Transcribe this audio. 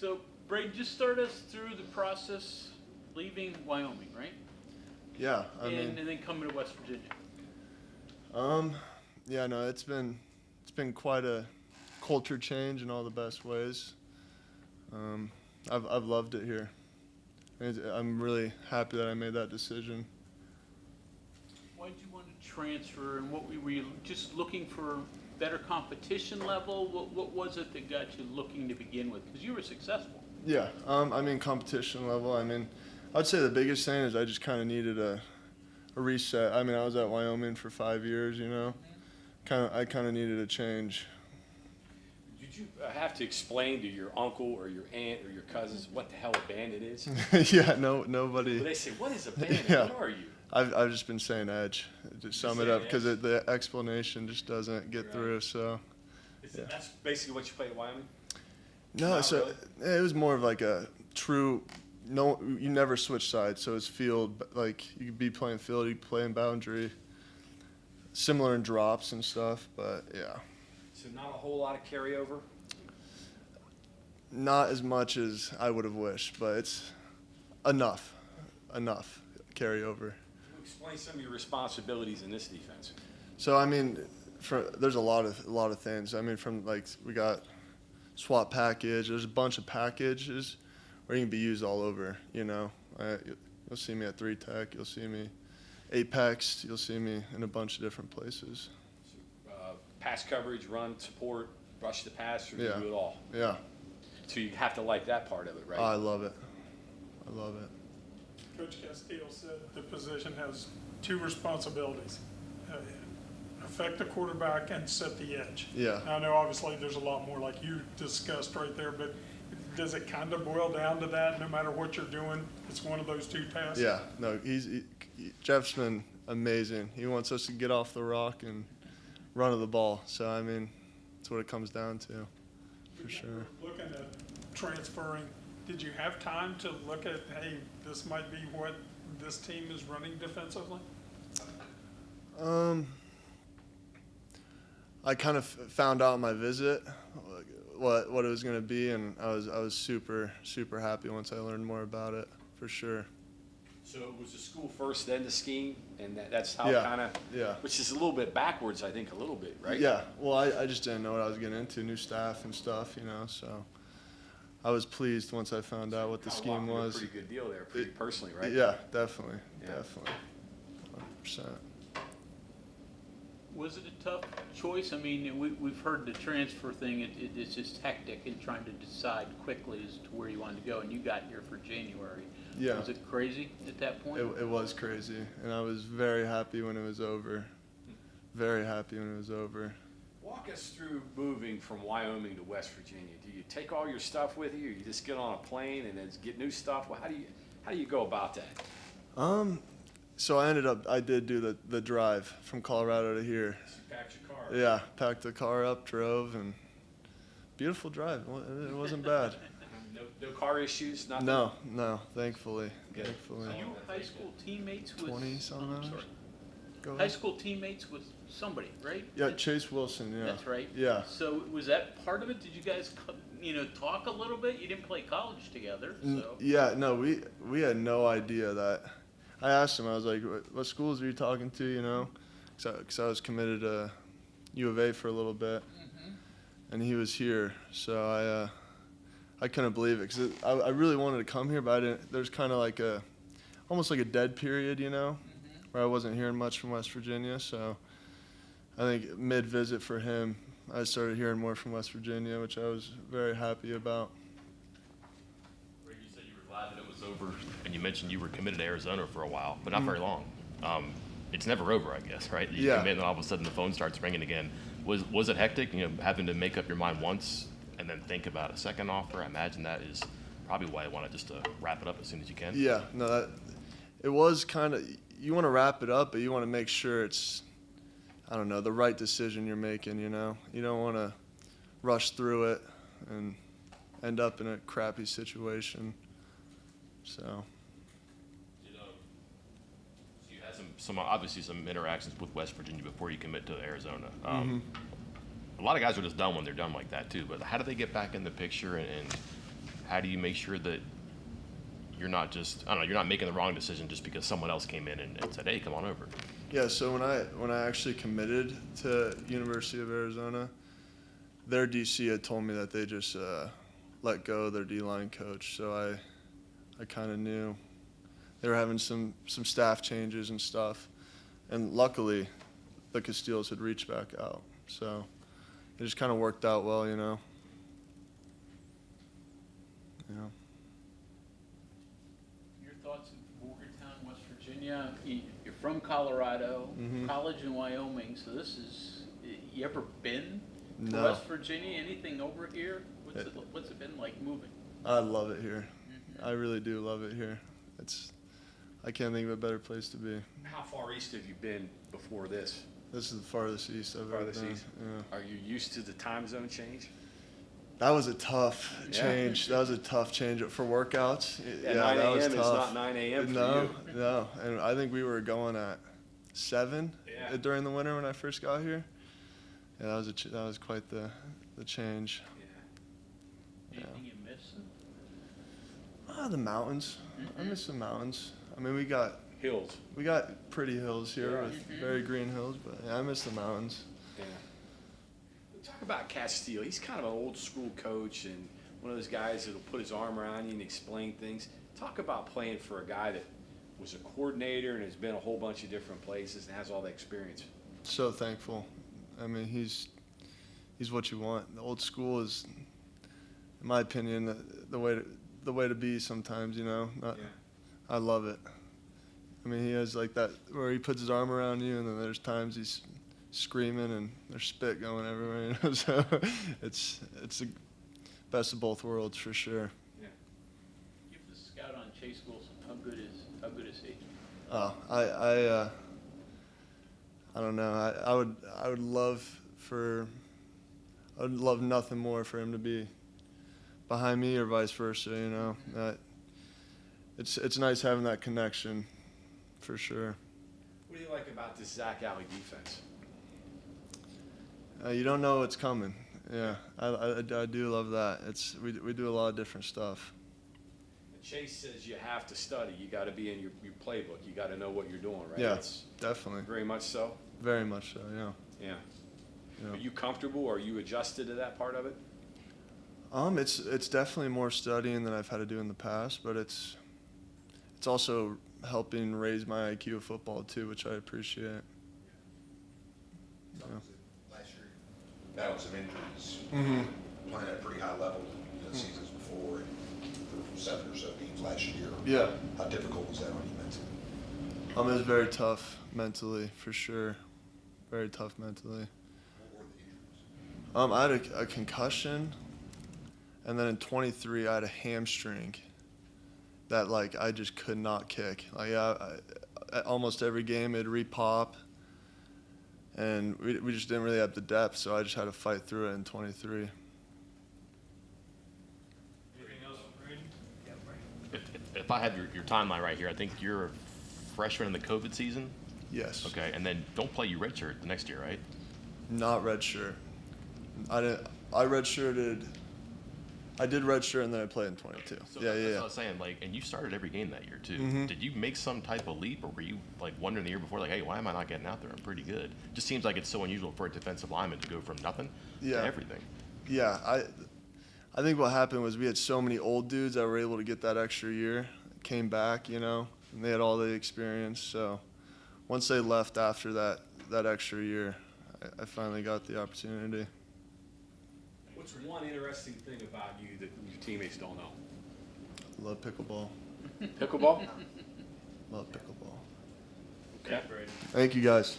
So, Braden, just start us through the process leaving Wyoming, right? Yeah, I mean, and then coming to West Virginia. Yeah, no, it's been quite a culture change in all the best ways. I've loved it here. I'm really happy that I made that decision. Why did you want to transfer, and what were you just looking for? Better competition level? What was it that got you looking to begin with? Because you were successful. Yeah, I mean, competition level. I mean, I'd say the biggest thing is I just kind of needed a reset. I mean, I was at Wyoming for 5 years, you know. I kind of needed a change. Did you have to explain to your uncle or your aunt or your cousins what the hell a bandit is? Yeah, nobody. Well, they say, what is a bandit? Yeah. What are you? I've just been saying edge to sum it up because the explanation just doesn't get through. So Yeah. That's basically what you played at Wyoming? no, Not so really? it was more of like a true. No, you never switch sides. So it's field, like you could be playing field, you could play in boundary. Similar in drops and stuff, but yeah, So not a whole lot of carryover? not as much as I would have wished, but it's enough carryover. Explain some of your responsibilities in this defense. So I mean, there's a lot of things. I mean, from like we got swap package. There's a bunch of packages where you can be used all over. You know, you'll see me at 3-tech. You'll see me Apex. You'll see me in a bunch of different places. Pass coverage, run, support, rush the pass, or Yeah. do it all. Yeah, So you have to like that part of it, right? I love it. I love it. Coach Castile said the position has two responsibilities. Affect the quarterback and set the edge. Yeah. Now, I know obviously there's a lot more like you discussed right there, but does it kind of boil down to that? No matter what you're doing, it's one of those two tasks? Yeah, no, Jeff's been amazing. He wants us to get off the rock and run to the ball. So, I mean, that's what it comes down to, for sure. Looking at transferring, did you have time to look at, hey, this might be what this team is running defensively? I kind of found out on my visit what it was going to be, and I was super happy once I learned more about it, for sure. So it was the school first, then the scheme, and that's how Yeah, kind of, yeah. which is a little bit backwards, I think, a little bit, right? Yeah, well, I just didn't know what I was getting into, new staff and stuff, you know, so I was pleased once I found out what the Kinda scheme walked me was. a pretty good deal there, pretty personally, right? Yeah, definitely, Yeah. 100%. Was it a tough choice? I mean, we've heard the transfer thing. It's just hectic in trying to decide quickly as to where you wanted to go, and you got here for January. Yeah. Was it crazy at that point? It was crazy, and I was very happy when it was over. Very happy when it was over. Walk us through moving from Wyoming to West Virginia. Do you take all your stuff with you, or you just get on a plane and then get new stuff? Well, how do you go about that? So I did do the drive from Colorado to here. So you packed your car. Yeah, packed the car up, drove, and beautiful drive. It wasn't bad. No car issues, nothing? No, thankfully. Good. Thankfully. So you were high school teammates with 20-some I'm hours. sorry. Go High ahead. school teammates with somebody, right? Yeah, Chase Wilson, yeah. That's right. Yeah. So was that part of it? Did you guys, talk a little bit? You didn't play college together, so. Yeah, no, we had no idea that. I asked him, I was like, what schools are you talking to, you know? Because I was committed to U of A for a little bit, and he was here. So I couldn't believe it because I really wanted to come here, but I didn't. There's kind of like almost like a dead period, you know, where I wasn't hearing much from West Virginia. So I think mid-visit for him, I started hearing more from West Virginia, which I was very happy about. You said you were glad that it was over, and you mentioned you were committed to Arizona for a while, but not very long. It's never over, I guess, right? You Yeah. commit, and then all of a sudden the phone starts ringing again. Was it hectic? Having to make up your mind once and then think about a second offer. I imagine that is probably why you want to just wrap it up as soon as you can. Yeah, no, it was kind of, you want to wrap it up, but you want to make sure it's, I don't know, the right decision you're making, you know? You don't want to rush through it and end up in a crappy situation. So. You had some obviously some interactions with West Virginia before you commit to Arizona. A lot of guys are just done when they're done like that too. But how do they get back in the picture, and how do you make sure that you're not just, I don't know, you're not making the wrong decision just because someone else came in and said, hey, come on over? Yeah, so when I actually committed to University of Arizona, their DC had told me that they just let go of their D-line coach. So I kind of knew they were having some staff changes and stuff. And luckily, the Castillos had reached back out. So it just kind of worked out well, you know. Your thoughts of Morgantown, West Virginia? You're from Colorado, Mhm. college in Wyoming, so this is, you ever been to No. West Virginia? Anything over here? What's it been like moving? I love it here. I really do love it here. I can't think of a better place to be. How far east have you been before this? This is the farthest east I've ever Farthest been. east? Yeah. Are you used to the time zone change? That was a tough Yeah. change. That was a tough change for workouts. Yeah, 9 that was a.m. is tough. not 9 a.m. for No, you. no. And I think we were going at 7 Yeah. during the winter when I first got here. Yeah, that was quite the change. Yeah. Anything you miss? The mountains. I miss the mountains. I mean, we got Hills. pretty hills here Yeah. with very green hills, but yeah, I miss the mountains. Yeah. Talk about Castillo. He's kind of an old school coach and one of those guys that'll put his arm around you and explain things. Talk about playing for a guy that was a coordinator and has been a whole bunch of different places and has all the experience. So thankful. I mean, he's what you want. The old school is, in my opinion, the way to be sometimes. You know, I love it. I mean, he has like that where he puts his arm around you, and then there's times he's screaming and there's spit going everywhere. You know, so it's the best of both worlds for sure. Yeah. Give the scout on Chase Wilson. How good is he? Oh, I don't know. I would love nothing more for him to be behind me or vice versa. You know, it's nice having that connection, for sure. What do you like about this Zach Alley defense? You don't know what's coming. Yeah, I do love that. We do a lot of different stuff. Chase says you have to study. You got to be in your playbook. You got to know what you're doing, right? Yeah, That's definitely. very much so. Very much so. Yeah. Yeah. Yeah. Are you comfortable? Are you adjusted to that part of it? It's definitely more studying than I've had to do in the past, but it's also helping raise my IQ of football too, which I appreciate. Last year, battled some injuries, Mm-hmm. playing at a pretty high level the seasons before, and for 7 or so games last year. Yeah. How difficult was that on you mentally? It was very tough mentally, for sure. Very tough mentally. What were the injuries? I had a concussion, and then in 23 I had a hamstring that like I just could not kick. Like almost every game it'd re-pop, and we just didn't really have the depth, so I just had to fight through it in 23. Anything else, Braden? If I have your timeline right here, I think you're a freshman in the COVID season. Yes. Okay, and then don't play you redshirt the next year, right? Not redshirt. I redshirted. I did redshirt and then I played in 22. So Yeah, that's yeah. what I was saying. Like, and you started every game that year too. Mhm. Did you make some type of leap, or were you like wondering the year before, like, hey, why am I not getting out there? I'm pretty good. Just seems like it's so unusual for a defensive lineman to go from nothing Yeah. to everything. Yeah, I think what happened was we had so many old dudes that were able to get that extra year, came back, you know, and they had all the experience. So once they left after that extra year, I finally got the opportunity. What's one interesting thing about you that your teammates don't know? Love pickleball. Pickleball? Love pickleball. Okay. Thank you guys.